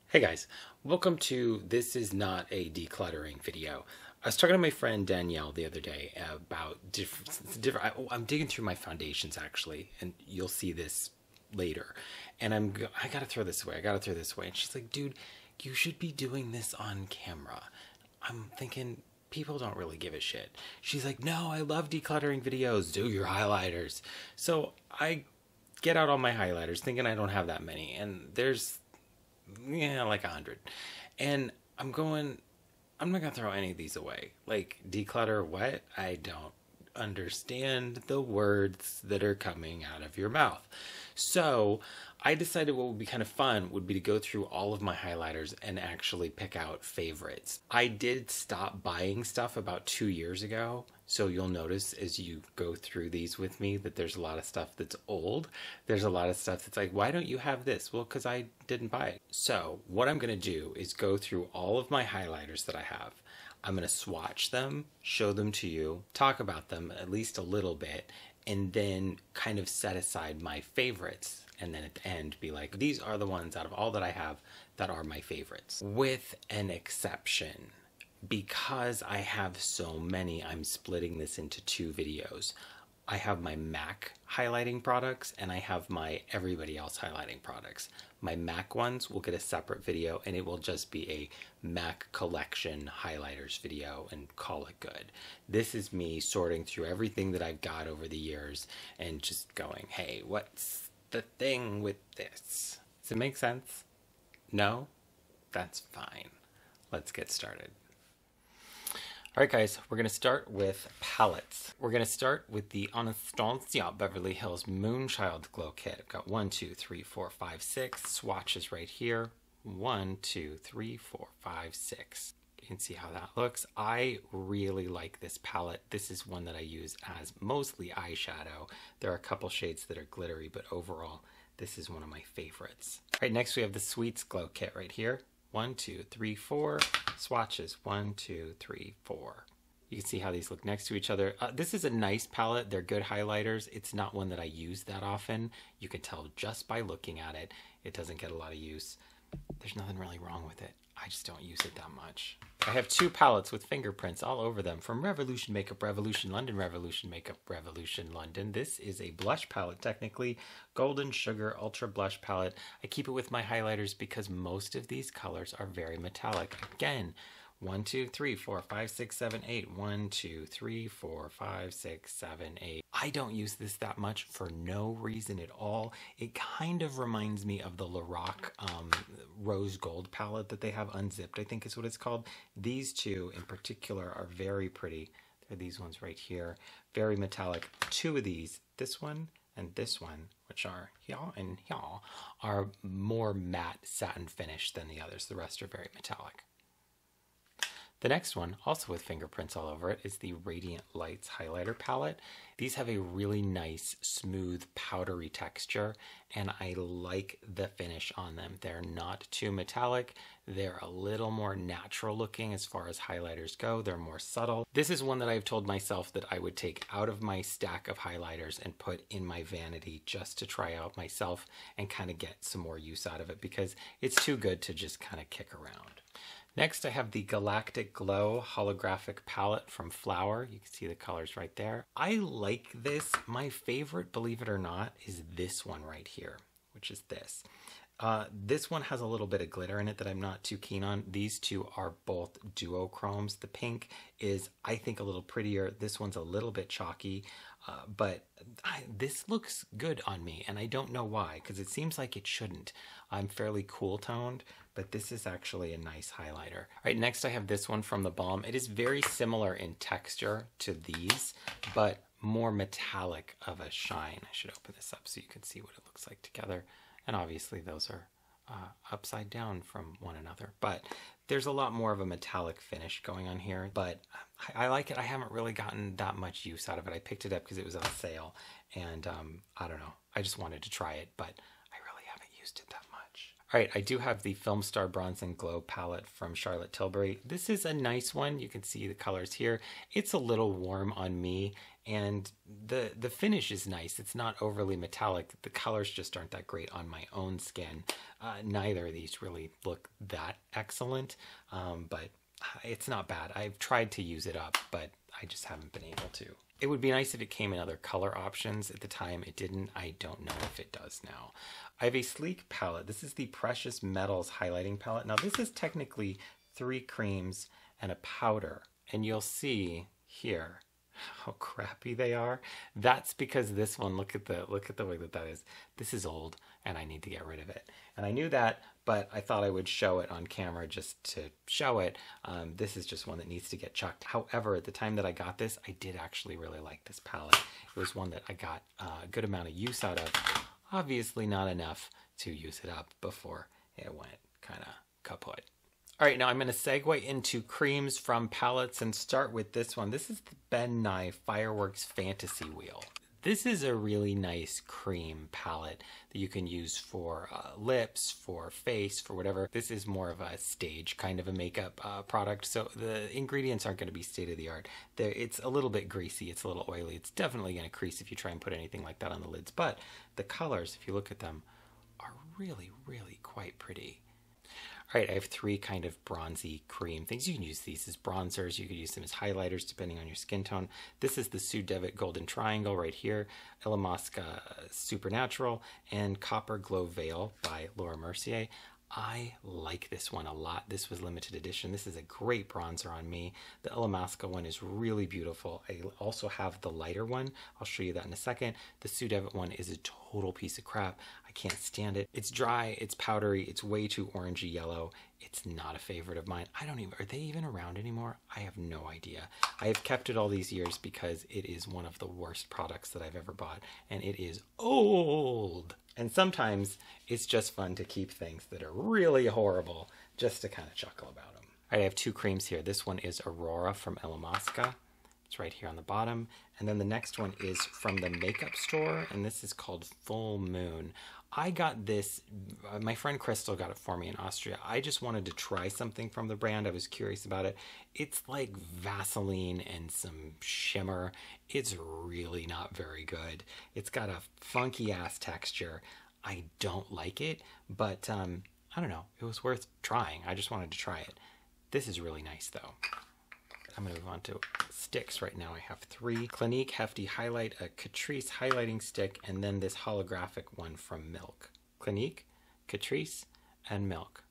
Hey guys, welcome to This Is Not a Decluttering video. I was talking to my friend Danielle the other day about I'm digging through my foundations actually, and you'll see this later. And I gotta throw this away, And she's like, dude, you should be doing this on camera. I'm thinking, people don't really give a shit. She's like, no, I love decluttering videos, do your highlighters. So I get out all my highlighters thinking I don't have that many, and there's like 100. And I'm not gonna throw any of these away. Like, declutter what? I don't understand the words that are coming out of your mouth. So I decided what would be kind of fun would be to go through all of my highlighters and actually pick out favorites. I did stop buying stuff about 2 years ago, so you'll notice as you go through these with me that there's a lot of stuff that's old. There's a lot of stuff that's like, why don't you have this? Well, because I didn't buy it. So what I'm going to do is go through all of my highlighters that I have. I'm going to swatch them, show them to you, talk about them at least a little bit, and then kind of set aside my favorites. And then at the end be like, these are the ones out of all that I have that are my favorites. With an exception. Because I have so many, I'm splitting this into 2 videos. I have my MAC highlighting products and I have my everybody else highlighting products. My MAC ones will get a separate video and it will just be a MAC collection highlighters video and call it good. This is me sorting through everything that I've got over the years and just going, hey, what's the thing with this? Does it make sense? No? That's fine. Let's get started. Alright guys, we're going to start with palettes. We're going to start with the Anastasia Beverly Hills Moonchild Glow Kit. I've got 1, 2, 3, 4, 5, 6 swatches right here. 1, 2, 3, 4, 5, 6. You can see how that looks. I really like this palette. This is one that I use as mostly eyeshadow. There are a couple shades that are glittery, but overall, this is one of my favorites. Alright, next we have the Sweets Glow Kit right here. 1, 2, 3, 4 swatches. 1, 2, 3, 4. You can see how these look next to each other. This is a nice palette. They're good highlighters. It's not one that I use that often. You can tell just by looking at it. It doesn't get a lot of use. There's nothing really wrong with it. I just don't use it that much. I have 2 palettes with fingerprints all over them from Revolution Makeup Revolution London, Revolution Makeup Revolution London. This is a blush palette, technically. Golden Sugar Ultra Blush Palette. I keep it with my highlighters because most of these colors are very metallic. Again, 1, 2, 3, 4, 5, 6, 7, 8. 1, 2, 3, 4, 5, 6, 7, 8. I don't use this that much for no reason at all. It kind of reminds me of the Lorac Rose Gold palette that they have, Unzipped, I think is what it's called. These 2 in particular are very pretty. They're these ones right here. Very metallic. 2 of these, this one and this one, which are here and here, are more matte satin finish than the others. The rest are very metallic. The next one, also with fingerprints all over it, is the Radiant Lights Highlighter Palette. These have a really nice, smooth, powdery texture, and I like the finish on them. They're not too metallic. They're a little more natural looking as far as highlighters go. They're more subtle. This is one that I've told myself that I would take out of my stack of highlighters and put in my vanity just to try out myself and kind of get some more use out of it because it's too good to just kind of kick around. Next, I have the Galactic Glow Holographic Palette from Flower. You can see the colors right there. I like this. My favorite, believe it or not, is this one right here, which is this. This one has a little bit of glitter in it that I'm not too keen on. These 2 are both duochromes. The pink is, I think, a little prettier. This one's a little bit chalky, but this looks good on me, and I don't know why, because it seems like it shouldn't. I'm fairly cool toned, but this is actually a nice highlighter. All right, next I have this one from the Balm. It is very similar in texture to these, but more metallic of a shine. I should open this up so you can see what it looks like together. And obviously those are upside down from one another, but there's a lot more of a metallic finish going on here, but I like it. I haven't really gotten that much use out of it. I picked it up because it was on sale, and I don't know. I just wanted to try it, but I really haven't used it that much. All right, I do have the Film Star Bronze and Glow palette from Charlotte Tilbury. This is a nice one. You can see the colors here. It's a little warm on me, and the finish is nice. It's not overly metallic. The colors just aren't that great on my own skin. Neither of these really look that excellent, but it's not bad. I've tried to use it up, but I just haven't been able to. It would be nice if it came in other color options. At the time it didn't. I don't know if it does now. I have a sleek palette. This is the Precious Metals highlighting palette. Now this is technically 3 creams and a powder, and you'll see here how crappy they are. That's because this one, look at the way that is. This is old and I need to get rid of it. And I knew that, but I thought I would show it on camera just to show it. This is just one that needs to get chucked. However, at the time that I got this, I did actually really like this palette. It was one that I got a good amount of use out of. Obviously not enough to use it up before it went kind of kaput. All right, now I'm going to segue into creams from palettes and start with this one. This is the Ben Nye Fireworks Fantasy Wheel. This is a really nice cream palette that you can use for lips, for face, for whatever. This is more of a stage kind of a makeup product, so the ingredients aren't going to be state-of-the-art. It's a little bit greasy, it's a little oily. It's definitely going to crease if you try and put anything like that on the lids, but the colors, if you look at them, are really, really quite pretty. All right, I have 3 kind of bronzy cream things. You can use these as bronzers. You could use them as highlighters depending on your skin tone. This is the Sue Devitt Golden Triangle right here, Illamasqua Supernatural, and Copper Glow Veil by Laura Mercier. I like this one a lot. This was limited edition. This is a great bronzer on me. The Illamasqua one is really beautiful. I also have the lighter one. I'll show you that in a second. The Sue Devitt one is a total piece of crap. I can't stand it. It's dry, it's powdery, it's way too orangey yellow. It's not a favorite of mine. Are they even around anymore? I have no idea. I have kept it all these years because it is one of the worst products that I've ever bought, and it is old. And sometimes it's just fun to keep things that are really horrible just to kind of chuckle about them. All right, I have 2 creams here. This one is Aurora from Illamasqua. It's right here on the bottom. And then the next one is from the makeup store, and this is called Full Moon. I got this, my friend Crystal got it for me in Austria. I just wanted to try something from the brand. I was curious about it. It's like Vaseline and some shimmer. It's really not very good. It's got a funky ass texture. I don't like it, but I don't know. It was worth trying. I just wanted to try it. This is really nice though. I'm going to move on to sticks right now. I have 3 Clinique Hefty Highlight, a Catrice highlighting stick, and then this holographic one from Milk. Clinique, Catrice, and Milk.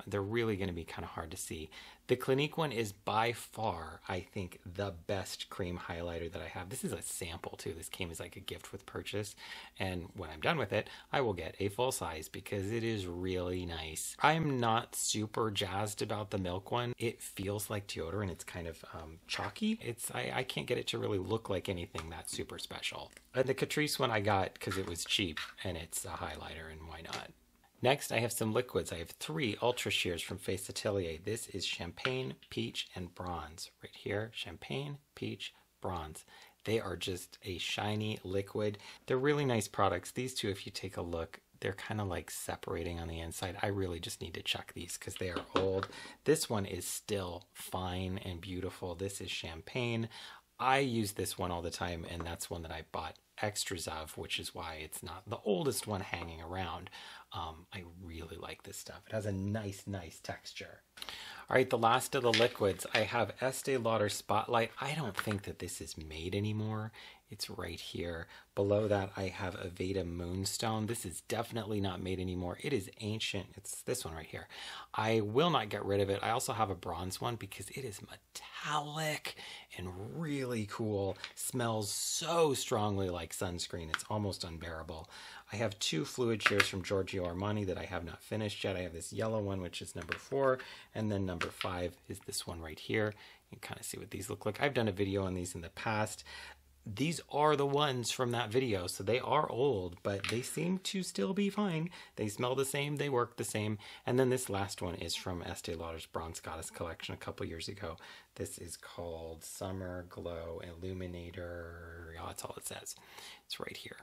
They're really going to be kind of hard to see. The Clinique one is by far, I think, the best cream highlighter that I have. This is a sample too. This came as like a gift with purchase. And when I'm done with it, I will get a full size because it is really nice. I'm not super jazzed about the Milk one. It feels like deodorant. It's kind of chalky. I can't get it to really look like anything that's super special. And the Catrice one I got because it was cheap and it's a highlighter, and why not? Next, I have some liquids. I have 3 Ultra Sheers from Face Atelier. This is Champagne, Peach, and Bronze. Right here, Champagne, Peach, Bronze. They are just a shiny liquid. They're really nice products. These 2, if you take a look, they're kind of like separating on the inside. I really just need to check these because they are old. This one is still fine and beautiful. This is Champagne. I use this one all the time, and that's one that I bought extras of, which is why it's not the oldest one hanging around. I really like this stuff. It has a nice texture. All right, the last of the liquids, I have Estee Lauder Spotlight. I don't think that this is made anymore. It's right here. Below that, I have Aveda Moonstone. This is definitely not made anymore. It is ancient. It's this one right here. I will not get rid of it. I also have a bronze one because it is metallic and really cool. Smells so strongly like sunscreen. It's almost unbearable. I have 2 fluid shears from Giorgio Armani that I have not finished yet. I have this yellow one, which is number 4, and then number 5 is this one right here. You can kind of see what these look like. I've done a video on these in the past. These are the ones from that video, so they are old, but they seem to still be fine. They smell the same, they work the same. And then this last one is from Estee Lauder's Bronze Goddess collection a couple years ago. This is called Summer Glow Illuminator. Oh, that's all it says. It's right here.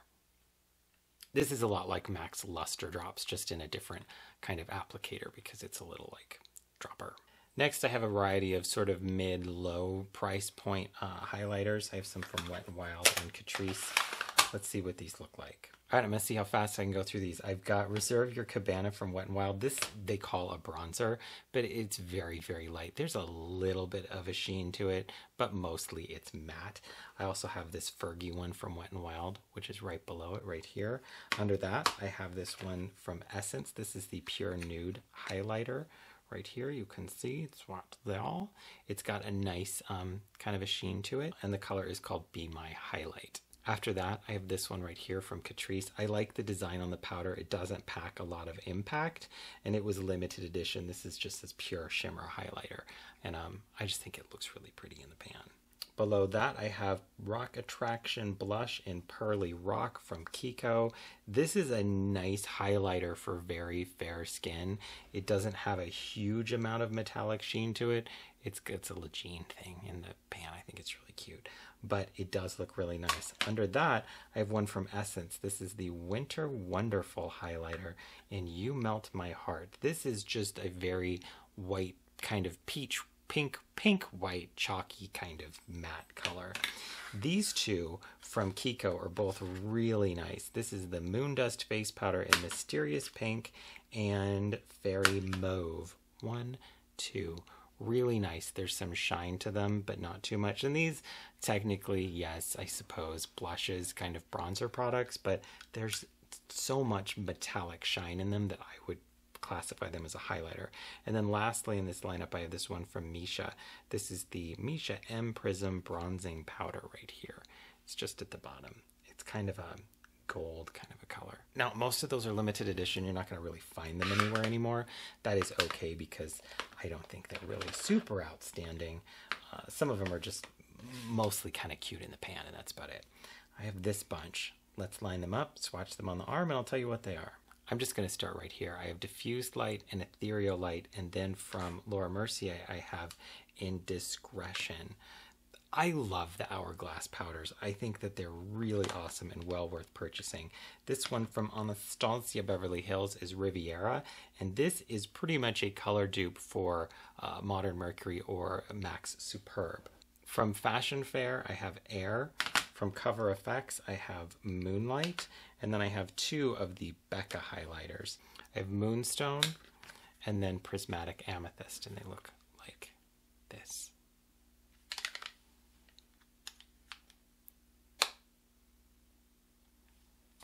This is a lot like MAC's Luster Drops, just in a different kind of applicator because it's a little like dropper. Next, I have a variety of sort of mid-low price point highlighters. I have some from Wet n Wild and Catrice. Let's see what these look like. All right, I'm gonna see how fast I can go through these. I've got Reserve Your Cabana from Wet n Wild. This they call a bronzer, but it's very, very light. There's a little bit of a sheen to it, but mostly it's matte. I also have this Fergie one from Wet n Wild, which is right below it, right here. Under that, I have this one from Essence. This is the Pure Nude highlighter. Right here, you can see it's swapped there. It's got a nice kind of a sheen to it, and the color is called Be My Highlight. After that, I have this one right here from Catrice. I like the design on the powder. It doesn't pack a lot of impact, and it was a limited edition. This is just this pure shimmer highlighter, and I just think it looks really pretty in the pan. Below that, I have Rock Attraction Blush in Pearly Rock from Kiko. This is a nice highlighter for very fair skin. It doesn't have a huge amount of metallic sheen to it. It's a Lejean thing in the pan. I think it's really cute, but it does look really nice. Under that, I have one from Essence. This is the Winter Wonderful highlighter in You Melt My Heart. This is just a very white kind of peach pink white chalky kind of matte color. These two from Kiko are both really nice. This is the Moondust face powder in Mysterious Pink and Fairy Mauve. 1, 2, really nice. There's some shine to them, but not too much. And these technically, yes, I suppose blushes, kind of bronzer products, but there's so much metallic shine in them that I would classify them as a highlighter. And then lastly in this lineup, I have this one from Misha. This is the Misha M Prism Bronzing Powder right here. It's just at the bottom. It's kind of a gold kind of a color. Now, most of those are limited edition. You're not going to really find them anywhere anymore. That is okay because I don't think they're really super outstanding. Some of them are just mostly kind of cute in the pan, and that's about it. I have this bunch. Let's line them up, swatch them on the arm, and I'll tell you what they are. I'm just going to start right here. I have Diffused Light and Ethereal Light, and then from Laura Mercier, I have Indiscretion. I love the Hourglass powders. I think that they're really awesome and well worth purchasing. This one from Anastasia Beverly Hills is Riviera, and this is pretty much a color dupe for Modern Mercury or MAC's Superb. From Fashion Fair, I have Air. From Cover Effects, I have Moonlight, and then I have two of the Becca highlighters. I have Moonstone and then Prismatic Amethyst, and they look like this.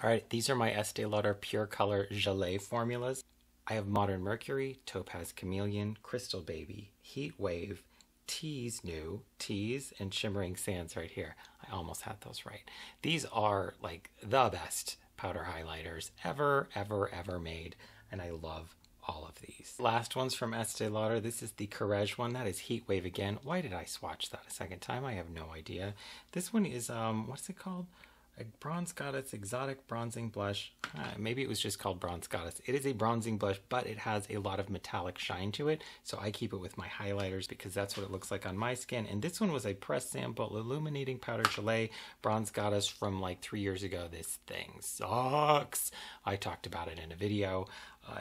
All right, these are my Estee Lauder Pure Color Gelée formulas. I have Modern Mercury, Topaz Chameleon, Crystal Baby, Heat Wave, Tease New, Tease, and Shimmering Sands right here. I almost had those right. These are like the best powder highlighters ever made, and I love all of these. Last one's from Estee Lauder. This is the Courage one. That is Heat Wave again. Why did I swatch that a second time? I have no idea. This one is, what's it called? A Bronze Goddess Exotic Bronzing Blush. Maybe it was just called Bronze Goddess. It is a bronzing blush, but it has a lot of metallic shine to it, so I keep it with my highlighters because that's what it looks like on my skin. And this one was a pressed sample Illuminating Powder Gelée Bronze Goddess from like 3 years ago. This thing sucks. I talked about it in a video.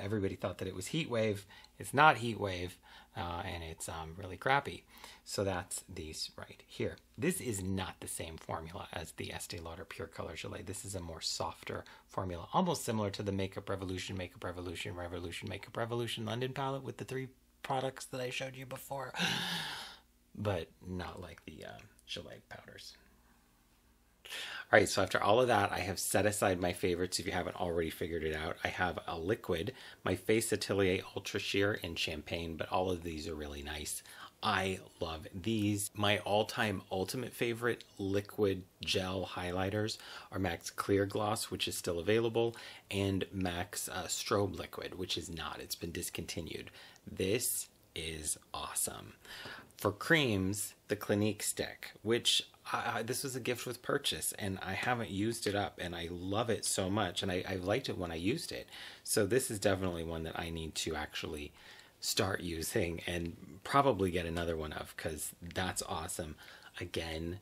Everybody thought that it was Heat Wave. It's not Heat Wave, and it's really crappy. So that's these right here. This is not the same formula as the Estee Lauder Pure Color Gelée. This is a more softer formula, almost similar to the Makeup Revolution, Makeup Revolution London palette with the 3 products that I showed you before, but not like the Gelée powders. All right, so after all of that, I have set aside my favorites if you haven't already figured it out. I have a liquid, my Face Atelier Ultra Sheer in Champagne, but all of these are really nice. I love these. My all-time ultimate favorite liquid gel highlighters are MAC's Clear Gloss, which is still available, and MAC's Strobe Liquid, which is not. It's been discontinued. This is awesome. For creams, the Clinique Stick, which this was a gift with purchase, and I haven't used it up, and I love it so much, and I liked it when I used it. So this is definitely one that I need to actually start using and probably get another one of, because that's awesome. Again,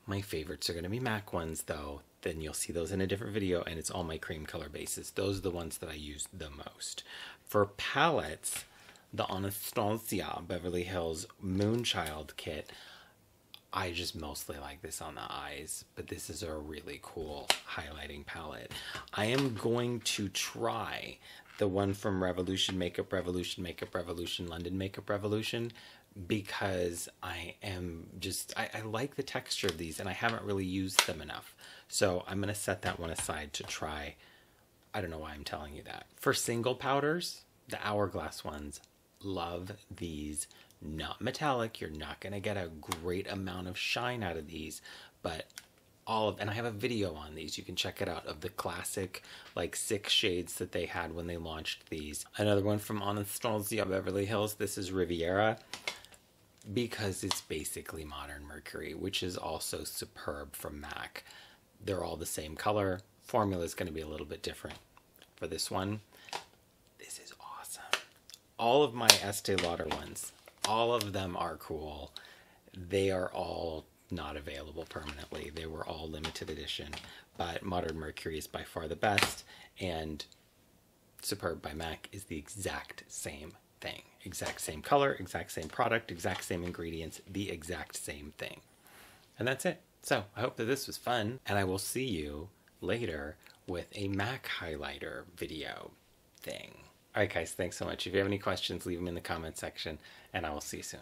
My favorites are going to be MAC ones, though. Then you'll see those in a different video, and it's all my cream color bases. Those are the ones that I use the most. For palettes, the Anastasia Beverly Hills Moonchild kit, I just mostly like this on the eyes, but this is a really cool highlighting palette. I am going to try the one from Revolution Makeup Revolution, Makeup Revolution, London Makeup Revolution, because I like the texture of these and I haven't really used them enough. So I'm going to set that one aside to try. I don't know why I'm telling you that. For single powders, the Hourglass ones, love these. Not metallic. You're not going to get a great amount of shine out of these, but and I have a video on these. You can check it out, of the classic like 6 shades that they had when they launched these. Another one from Anastasia Beverly Hills. This is Riviera, because it's basically Modern Mercury, which is also superb from MAC. They're all the same color. Formula is going to be a little bit different for this one. This is awesome. All of my Estee Lauder ones, all of them are cool. They are all not available permanently. They were all limited edition, but Modern Mercury is by far the best, and Superb by MAC is the exact same thing. Exact same color, exact same product, exact same ingredients, the exact same thing. And that's it. So I hope that this was fun, and I will see you later with a MAC highlighter video thing. All right, guys, thanks so much. If you have any questions, leave them in the comment section, and I will see you soon.